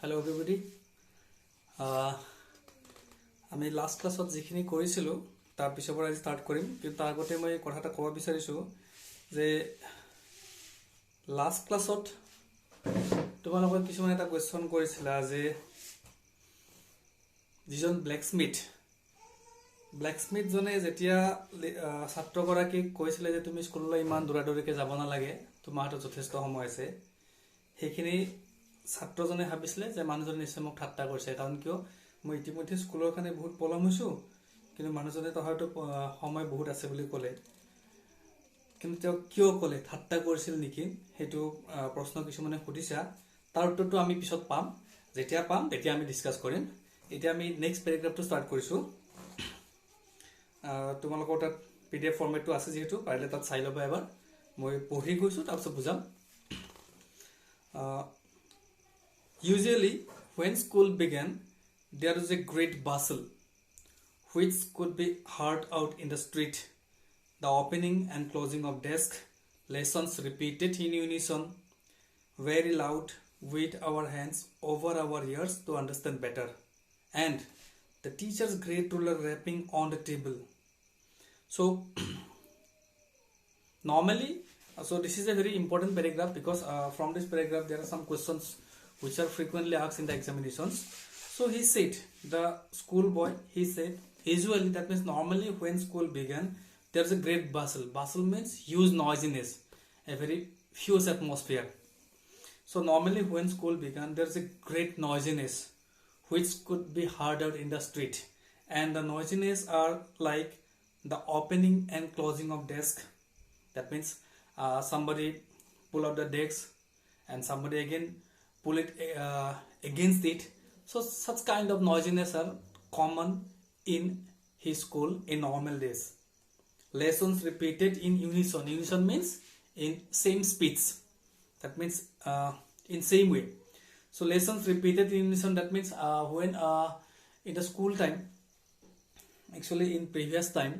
Hello everybody. আমি last ক্লাছত যিখিনি কৰিছিলোঁ তাৰ পিছৰ পৰা ষ্টাৰ্ট কৰিম কিন্তু তাৰ আগতে মই কথা এটা ক'ব বিচাৰিছোঁ যে লাষ্ট ক্লাছত তোমালোকে কিছুমান এটা কোৱেশ্চন কৰিছিলা যে যিজন ব্লেকস্মিথ জনে যেতিয়া ছাত্ৰগৰাকীক কৈছিলে যে তুমি স্কুললৈ ইমান দৌৰাদৌৰিকৈ যাব নালাগে তোমাৰ হাতত যথেষ্ট সময় আছে সেইখিনি ছাত্ৰজনে ভাবিছিলে যে মানুহজনে নিশ্চয় মোক ঠাট্টা কৰিছে কাৰণ কিয় মই ইতিমধ্যে স্কুলৰ কাৰণে বহুত পলম হৈছোঁ কিন্তু মানুহজনে তো হয়তো সময় বহুত আছে বুলি ক'লে কিন্তু তেওঁ কিয় ক'লে ঠাট্টা কৰিছিল নেকি সেইটো প্ৰশ্ন কিছুমানে সুধিছা তাৰ উত্তৰটো আমি পিছত পাম যেতিয়া পাম তেতিয়া আমি ডিসকাস কৰিম এতিয়া আমি নেক্সট পেৰাগ্ৰাফটো ষ্টাৰ্ট কৰিছোঁ তোমালোকৰ তাত পিডিএফ ফৰ্মেটটো আছে যেহেতু পাৰিলে তাত চাই ল'বা এবাৰ মই পঢ়ি গৈছোঁ তাৰপিছত বুজাম Usually, when school began, there was a great bustle, which could be heard out in the street. The opening and closing of desks, lessons repeated in unison, very loud, with our hands over our ears to understand better, and the teacher's great ruler rapping on the table. So, normally, so this is a very important paragraph because from this paragraph there are some questions which are frequently asked in the examinations. So he said, the schoolboy, he said, usually, that means normally when school began, there's a great bustle. Bustle means huge noisiness, a very fierce atmosphere. So normally when school began, there's a great noisiness which could be heard out in the street. And the noisiness are like the opening and closing of desk. That means somebody pull out the desk and somebody again pull it against it. So such kind of noisiness are common in his school in normal days. Lessons repeated in unison. Unison means in same speech. That means in same way. So lessons repeated in unison, that means when in the school time, actually in previous time,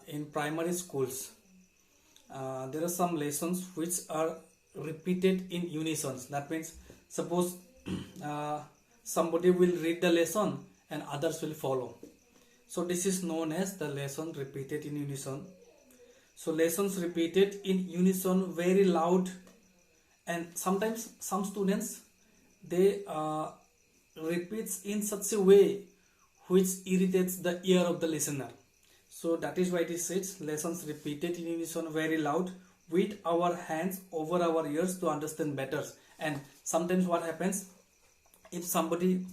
in primary schools, there are some lessons which are repeated in unison. That means suppose somebody will read the lesson and others will follow. So this is known as the lesson repeated in unison. So lessons repeated in unison, very loud, and sometimes some students they repeats in such a way which irritates the ear of the listener. So that is why it says lessons repeated in unison, very loud, with our hands over our ears to understand better. And sometimes what happens, if somebody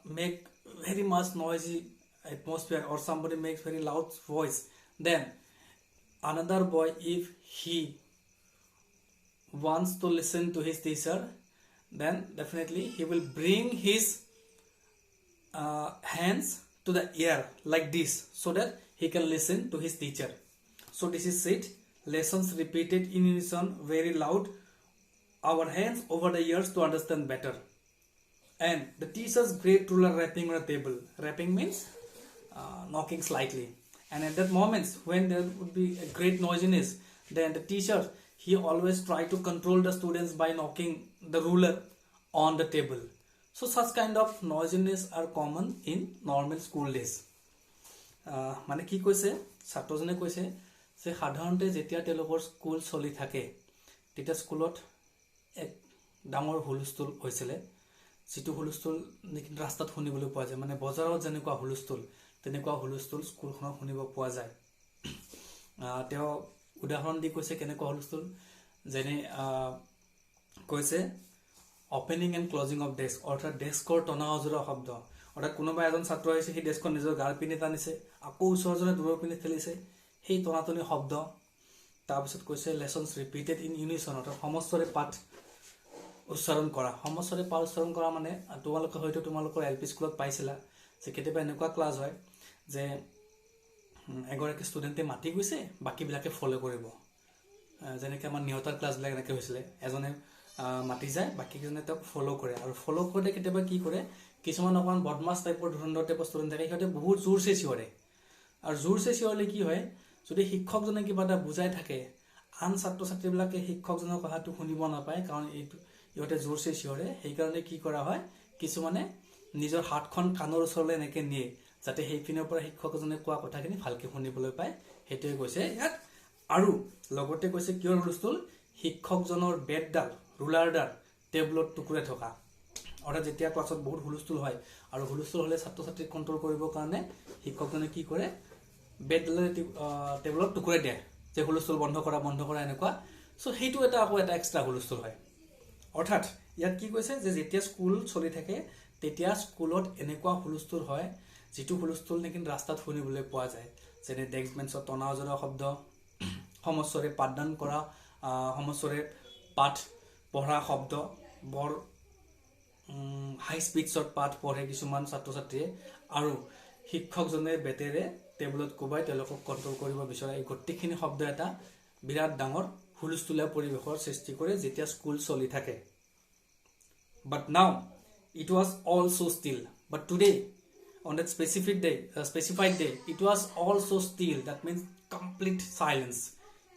make very much noisy atmosphere or somebody makes very loud voice, then another boy, if he wants to listen to his teacher, then definitely he will bring his hands to the ear like this so that he can listen to his teacher. So this is it. Lessons repeated in unison, very loud, our hands over the ears to understand better. And the teacher's great ruler rapping on the table. Rapping means knocking slightly. And at that moment when there would be a great noisiness, then the teacher, he always try to control the students by knocking the ruler on the table. So such kind of noisiness are common in normal school days. মানে কি কৈছে ছাত্ৰজনে কৈছে যে সাধাৰণতে যেতিয়া তেওঁলোকৰ school চলি থাকে তেতিয়া স্কুলত এক ডাঙৰ হুলস্থুল হৈছিলে যিটো হুলস্থুল ৰাস্তাত শুনিবলৈ পোৱা যায় মানে বজাৰত যেনেকুৱা হুলস্থুল তেনেকুৱা হুলস্থুল স্কুলখনত শুনিব পোৱা যায় তেওঁ উদাহৰণ দি কৈছে কেনেকুৱা হুলস্থুল যেনে কৈছে opening and closing of desk অৰ্থাৎ ডেস্কৰ টনা অজৰা শব্দ অৰ্থাৎ কোনোবা এজন ছাত্ৰ আহিছে সেই ডেস্কখন নিজৰ গাৰ পিনে টানিছে আকৌ ওচৰজনে দূৰৰ পিনে ঠেলিছে সেই টনাটনি শব্দ তাৰপিছত কৈছে লেসনস ৰিপিটেড ইন ইউনিছন অৰ্থাৎ সমস্বৰে পাঠ উচ্চাৰণ কৰা মানে তোমালোকে হয়তো তোমালোকৰ এলপি স্কুলত পাইছিলা যে কেতিয়াবা এনেকুৱা ক্লাছ হয় যে এগৰাকী ষ্টুডেণ্টে মাতি গৈছে বাকিবিলাকে ফলো কৰিব যেনেকৈ আমাৰ নিয়তাৰ ক্লাছবিলাক এনেকৈ হৈছিলে এজনে মাতি যায় বাকিজনে তেওঁক ফলো কৰে আৰু ফলো কৰোঁতে কেতিয়াবা কি কৰে কিছুমান অকণ বদমাছ টাইপৰ ধৰণৰ টাইপৰ ষ্টুডেণ্ট থাকে সিহঁতে বহুত জোৰছে চিঞৰে আৰু জোৰছে চিঞৰলে কি হয় যদি শিক্ষকজনে কিবা এটা বুজাই থাকে আন ছাত্ৰ ছাত্ৰীবিলাকে শিক্ষকজনৰ কথাটো শুনিব নাপায় কাৰণ ইহঁতে জোৰছে চিঞৰে সেইকাৰণে কি কৰা হয় কিছুমানে নিজৰ হাতখন কাণৰ ওচৰলৈ এনেকৈ নিয়ে যাতে সেইপিনৰ পৰা শিক্ষকজনে কোৱা কথাখিনি ভালকৈ শুনিবলৈ পায় সেইটোৱে কৈছে ইয়াত আৰু লগতে কৈছে কিয়ৰ হুলস্থুল শিক্ষকজনৰ বেটডাল ৰুলাৰডাল টেবুলত টুকুৰাই থকা অৰ্থাৎ যেতিয়া ক্লাছত বহুত হুলস্থুল হয় আৰু হুলস্থুল হ'লে ছাত্ৰ ছাত্ৰীক কণ্ট্ৰল কৰিবৰ কাৰণে শিক্ষকজনে কি কৰে বেটডালে টেবুলত টুকুৰাই দিয়ে যে হুলস্থুল বন্ধ কৰা এনেকুৱা চ' সেইটো এটা আকৌ এটা এক্সট্ৰা হুলস্থুল হয় অৰ্থাৎ ইয়াত কি কৈছে যে যেতিয়া স্কুল চলি থাকে তেতিয়া স্কুলত এনেকুৱা হুলস্থুল হয় যিটো হুলস্থুল নেকি ৰাস্তাত শুনিবলৈ পোৱা যায় যেনে ডেস্ক বেঞ্চত টনা অজৰা শব্দ সমস্বৰে পাঠদান কৰা সমস্বৰে পাঠ পঢ়া শব্দ বৰ হাই স্পীডছত পাঠ পঢ়ে কিছুমান ছাত্ৰ ছাত্ৰীয়ে আৰু শিক্ষকজনে বেটেৰে টেবুলত কোবাই তেওঁলোকক কণ্ট্ৰল কৰিব বিচৰা এই গোটেইখিনি শব্দ এটা বিৰাট ডাঙৰ হুলস্থুলীয়া পৰিৱেশৰ সৃষ্টি কৰে যেতিয়া স্কুল চলি থাকে but now it was all so still but today on that specified day it was all so still that means complete silence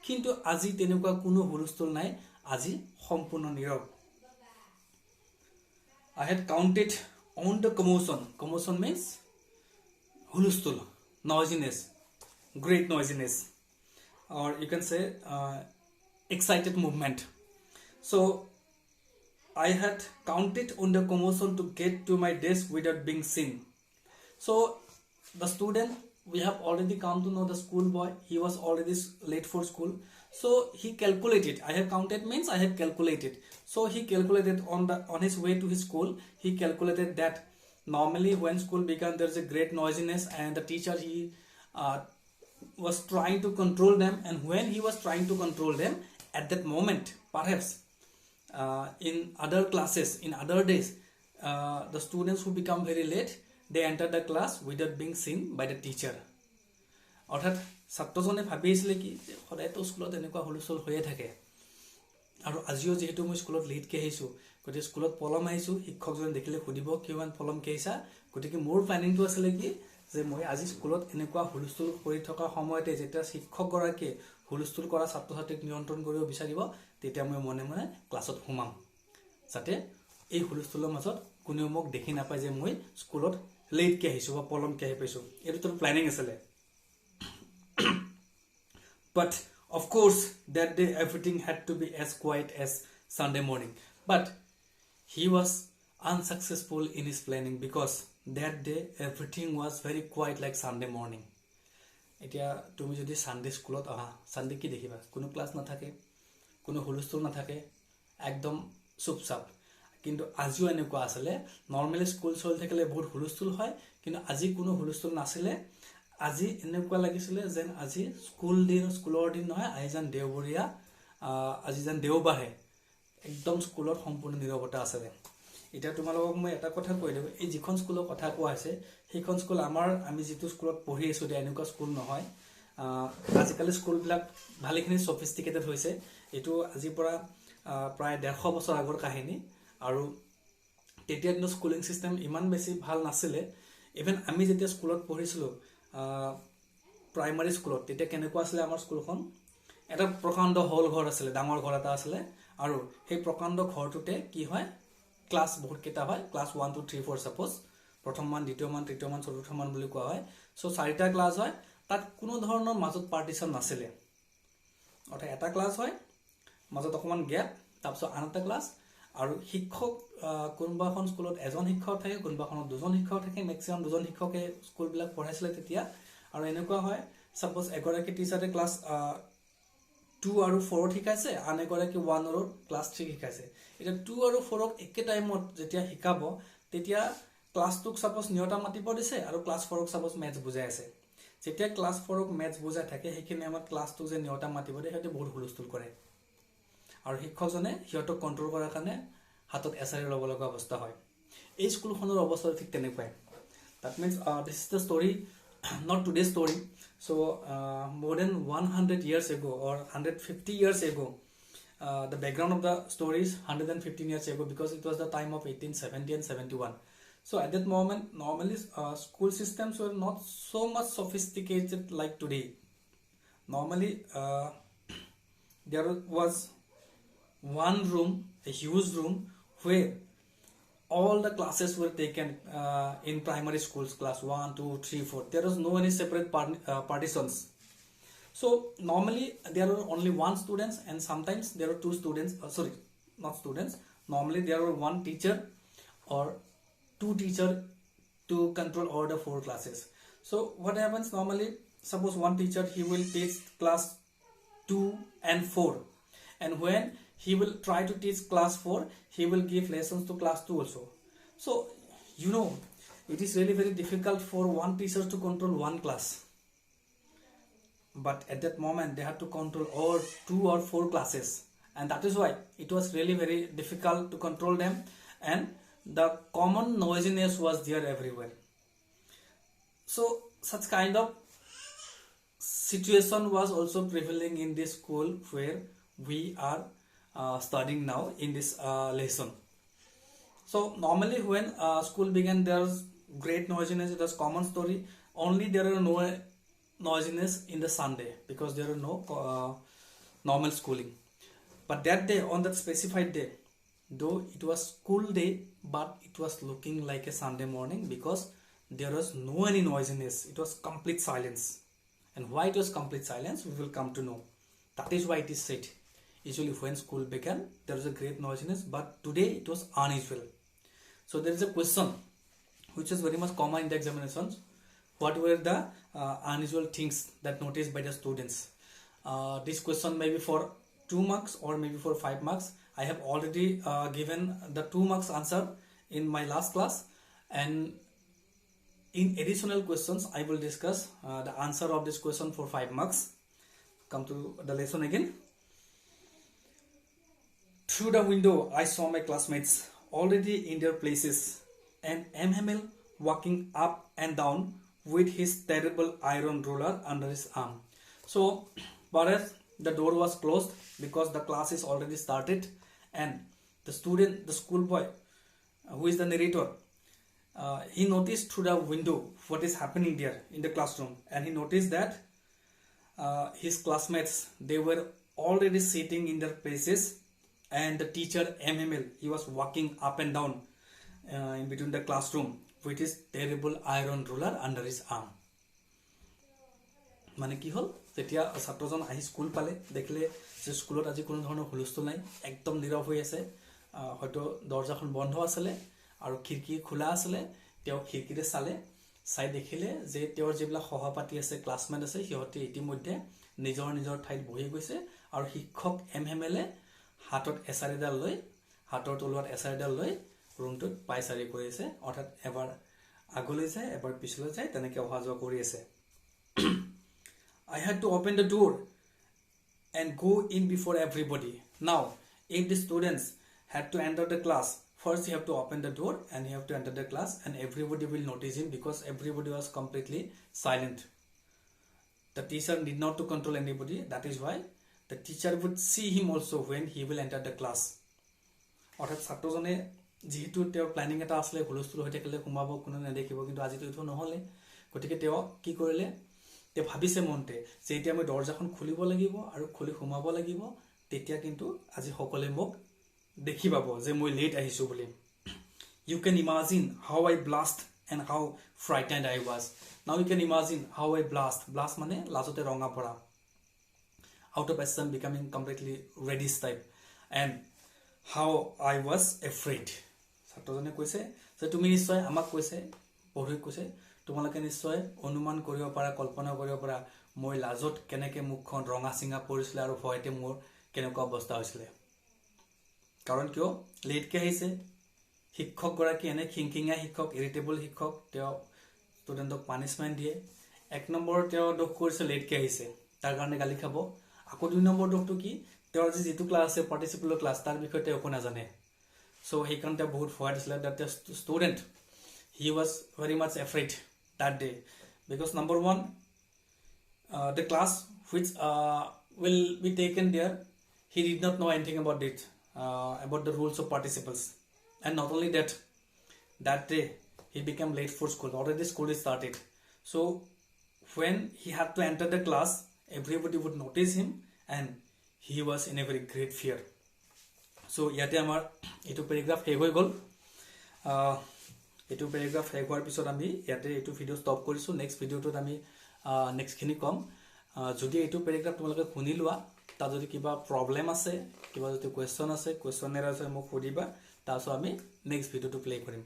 কিন্তু আজি তেনেকুৱা কোনো হুলস্থুল নাই আজি সম্পূৰ্ণ নীৰৱ I had counted on the commotion means হুলস্থুল noisiness great noisiness or you can say excited movement so I had counted on the commotion to get to my desk without being seen so the student we have already come to know the school boy he was already late for school so he calculated I have counted means I have calculated so he calculated on his way to his school he calculated that normally when school began there's a great noisiness and the teacher he was trying to control them and when he was trying to control them at that moment perhaps in other classes in other days the students who become very late they enter the class without being seen by the teacher অৰ্থাৎ ছাত্ৰজনে ভাবিছিলে কি সদায়তো স্কুলত এনেকুৱা হুলস্থুল হৈয়ে থাকে আৰু আজিও যেহেতু মই স্কুলত লেটকৈ আহিছোঁ গতিকে স্কুলত পলম আহিছোঁ শিক্ষকজনে দেখিলে সুধিব কিমান পলমকৈ আহিছা গতিকে মোৰ প্লেনিংটো আছিলে কি যে মই আজি স্কুলত এনেকুৱা হুলস্থুল কৰি থকা সময়তে যেতিয়া শিক্ষকগৰাকীয়ে হুলস্থুল কৰা ছাত্ৰ ছাত্ৰীক নিয়ন্ত্ৰণ কৰিব বিচাৰিব তেতিয়া মই মনে মনে ক্লাছত সোমাম যাতে এই হুলস্থুলৰ মাজত কোনেও মোক দেখি নাপায় যে মই স্কুলত লেটকৈ আহিছোঁ বা পলমকৈ আহি পাইছোঁ এইটো প্লেনিং আছিলে but of course that day everything had to be as quiet as Sunday morning but he was unsuccessful in his planning because that day everything was very quiet like Sunday morning এতিয়া তুমি যদি Sunday স্কুলত আহা Sunday কি দেখিবা কোনো class নাথাকে কোনো হুলস্থুল নাথাকে একদম চুপচাপ কিন্তু আজিও এনেকুৱা আছিলে নৰ্মেলি স্কুল চলি থাকিলে বহুত হুলস্থুল হয় কিন্তু আজি কোনো হুলস্থুল নাছিলে আজি এনেকুৱা লাগিছিলে যেন আজি স্কুলৰ দিন নহয় আজি যেন দেওবৰীয়া আজি যেন দেওবাৰে একদম স্কুলত সম্পূৰ্ণ নীৰৱতা আছিলে এতিয়া তোমালোকক মই এটা কথা কৈ দিওঁ এই যিখন স্কুলৰ কথা কোৱা হৈছে সেইখন স্কুল আমি যিটো স্কুলত পঢ়ি আছোঁ এনেকুৱা স্কুল নহয় আজিকালি স্কুলবিলাক ভালেখিনি সফিষ্টিকেটেড হৈছে এইটো আজিৰ পৰা প্ৰায় 150 বছৰ আগৰ কাহিনী আৰু তেতিয়া কিন্তু স্কুলিং সিস্টেম ইমান বেছি ভাল নাছিলে ইভেন আমি যেতিয়া স্কুলত পঢ়িছিলোঁ প্ৰাইমাৰী স্কুলত তেতিয়া কেনেকুৱা আছিলে আমাৰ স্কুলখন এটা প্ৰকাণ্ড হল ঘৰ আছিলে ডাঙৰ ঘৰ এটা আছিলে আৰু সেই প্ৰকাণ্ড ঘৰটোতে কি হয় ক্লাছ বহুত কেইটা হয় ক্লাছ 1 2 3 4 সাপোজ প্ৰথম মান দ্বিতীয় মান তৃতীয় মান চতুৰ্থ মান বুলি কোৱা হয় সো চাৰিটা ক্লাছ হয় তাত কোনো ধৰণৰ মাজত পাৰ্টিশন নাছিলে অৰ্থাৎ এটা ক্লাছ হয় মাজত অকমান গ্যাপ তাৰপিছত আনটা ক্লাছ আৰু শিক্ষক কোনবাখন স্কুলত এজন শিক্ষক থাকে কোনবাখনত দুজন শিক্ষক থাকে মেক্সিমাম দুজন শিক্ষকে স্কুলবিলাক পঢ়াইছিলে তেতিয়া আৰু এনেকুৱা হয় সাপোজ এগৰাকী টিচাৰে ক্লাছ 2 আৰু 4 শিকাইছে আন এগৰাকী 1 আৰু ক্লাছ 3 শিকাইছে এটা 2 আৰু 4 ক একে টাইমত যেতিয়া শিকাব তেতিয়া ক্লাছ 2 ক সাপোজ নিয়তা মাতিব দিছে আৰু ক্লাছ 4 ক সাপোজ মেথছ বুজাই আছে যেতিয়া ক্লাছ 4 ক মেথছ বুজাই থাকে সেইখিনি আমাৰ ক্লাছ 2 যে নিয়তা মাতিব দিয়ে সেইটো বহুত হুলস্থুল কৰে আৰু শিক্ষকজনে হিয়তক কন্ট্ৰোল কৰাৰ কাৰণে হাতত এছাৰি ল'ব লগা অৱস্থা হয় এই স্কুলখনৰ অৱস্থা ঠিক তেনেকুৱাই that means this is the story not today's story so more than 100 years ago or 150 years ago the background of the story is 115 years ago because it was the time of 1870 and 71 so at that moment normally school systems were not so much sophisticated like today normally there was one room a huge room where all the classes were taken in primary schools, class 1, 2, 3, 4. There was no any separate partitions. So normally there are only one students, and sometimes there are two students, sorry, not students. Normally there are one teacher or two teacher to control all the 4 classes. So what happens normally, suppose one teacher, he will teach class 2 and 4, and when he will try to teach class 4, he will give lessons to class 2 also. So you know, it is really very difficult for one teacher to control one class, but at that moment they have to control all 2 or 4 classes, and that is why it was really very difficult to control them, and the common noisiness was there everywhere. So such kind of situation was also prevailing in this school where we are studying now in this lesson. So normally when school began, there's great noisiness. It was common story. Only there are no noisiness in the Sunday because there are no normal schooling. But that day, on that specified day, though it was school day, but it was looking like a Sunday morning because there was no any noisiness. It was complete silence. And why it was complete silence, we will come to know. That is why it is said, usually when school began, there was a great noisiness, but today it was unusual. So there is a question which is very much common in the examinations. What were the unusual things that noticed by the students? This question may be for 2 marks or maybe for 5 marks. I have already given the 2 marks answer in my last class, and in additional questions I will discuss the answer of this question for 5 marks. Come to the lesson again. Through the window I saw my classmates already in their places, and MML walking up and down with his terrible iron ruler under his arm. So whereas the door was closed because the class is already started, and the student, the schoolboy, who is the narrator, he noticed through the window what is happening there in the classroom, and he noticed that his classmates, they were already sitting in their places, and the teacher MML, he was walking up and down in between the classroom with his terrible iron ruler under his arm. মানে কি হল, যেতিয়া ছাত্ৰজন আহি school পালে, দেখিলে যে স্কুলত আজি কোনো ধৰণৰ হুলস্থুল নাই, একদম নীৰৱ হৈ আছে, হয়তো দৰজাখন বন্ধ আছিলে আৰু খিৰিকী খোলা আছিলে। তেওঁ খিৰিকীৰে চালে, চাই দেখিলে যে তেওঁৰ যিবিলাক সহপাঠী আছে, ক্লাছমেট আছে, সিহঁতে ইতিমধ্যে নিজৰ নিজৰ ঠাইত বহি গৈছে, আৰু শিক্ষক MMLে হাতত এছাৰিডাল লৈ, হাতৰ তলুৱাত এছাৰিডাল লৈ ৰুমটোত পাইচাৰি কৰি আছে, অৰ্থাৎ এবাৰ আগলৈ যায় এবাৰ পিছলৈ যায়, তেনেকৈ অহা যোৱা কৰি আছে। I had to open the door and go in before everybody. Now, if the students had to enter the class, first you have to open the door and you have to enter the class, and everybody will notice him because everybody was completely silent. The teacher did not to control anybody. That is why the teacher would see him also when he will enter the class. অৰ্থাৎ ছাত্ৰজনে যেহেতু তেওঁৰ planning এটা আছিলে, হুলস্থুল হৈ থাকিলে সোমাব, কোনো নেদেখিব, কিন্তু আজিতো এইটো নহ'লে, গতিকে তেওঁ কি কৰিলে, তেওঁ ভাবিছে মনতে যে এতিয়া মই দৰজাখন খুলিব লাগিব আৰু খুলি সোমাব লাগিব, তেতিয়া কিন্তু আজি সকলোৱে মোক দেখি পাব যে মই লেট আহিছোঁ বুলি। You can imagine how I blushed and how frightened I was. Now you can imagine how I blushed. Blush মানে লাজতে ৰঙা পৰা, out of exam becoming completely reddish type, and how I was afraid. ছাত্ৰজনে কৈছে যে তুমি নিশ্চয়, আমাক কৈছে, পঢ়ুৱৈক কৈছে, তোমালোকে নিশ্চয় অনুমান কৰিব পাৰা, কল্পনা কৰিব পাৰা মই লাজত কেনেকৈ মুখখন ৰঙা চিঙা পৰিছিলে আৰু ভয়তে মোৰ কেনেকুৱা অৱস্থা হৈছিলে। কাৰণ কিয়, লেটকৈ আহিছে, শিক্ষকগৰাকী এনে খিংখিঙীয়া শিক্ষক, ইৰিটেবল শিক্ষক, তেওঁ ষ্টুডেণ্টক পানিছমেণ্ট দিয়ে। 1 নম্বৰ তেওঁ দোষ কৰিছে, লেটকৈ আহিছে, তাৰ কাৰণে গালি খাব। আকৌ 2 নম্বৰ দোষটো কি, তেওঁৰ আজি যিটো ক্লাছ আছে পাৰ্টিচিপেল ক্লাছ, তাৰ বিষয়ে তেওঁ একো নাজানে। চ' সেইকাৰণে তেওঁ বহুত ভয় দিছিলে। That student, he was very much afraid that day because number 1, the class which will be taken there, he did not know anything about it, about the rules of participles. And not only that, that day he became late for school. Already school is started, so when he had to enter the class, everybody would notice him and he was in a very great fear. So ইয়াতে আমাৰ এইটো প্যাৰাগ্ৰাফ শেষ হৈ গ'ল এইটো প্যাৰাগ্ৰাফ শেষ হোৱাৰ পিছত আমি ইয়াতে এইটো ভিডিও ষ্টপ কৰিছো নেক্সট ভিডিওটোত আমি নেক্সট খিনি কম যদি এইটো প্যাৰাগ্ৰাফ তোমালোকে শুনি লোৱা তা যদি কিবা প্ৰবলেম আছে কিবা যদি কোৱেশ্চন আছে কোৱেশ্চনেৰ আছে মোক সুধিবা তাৰপিছত আমি নেক্সট ভিডিওটো প্লে কৰিম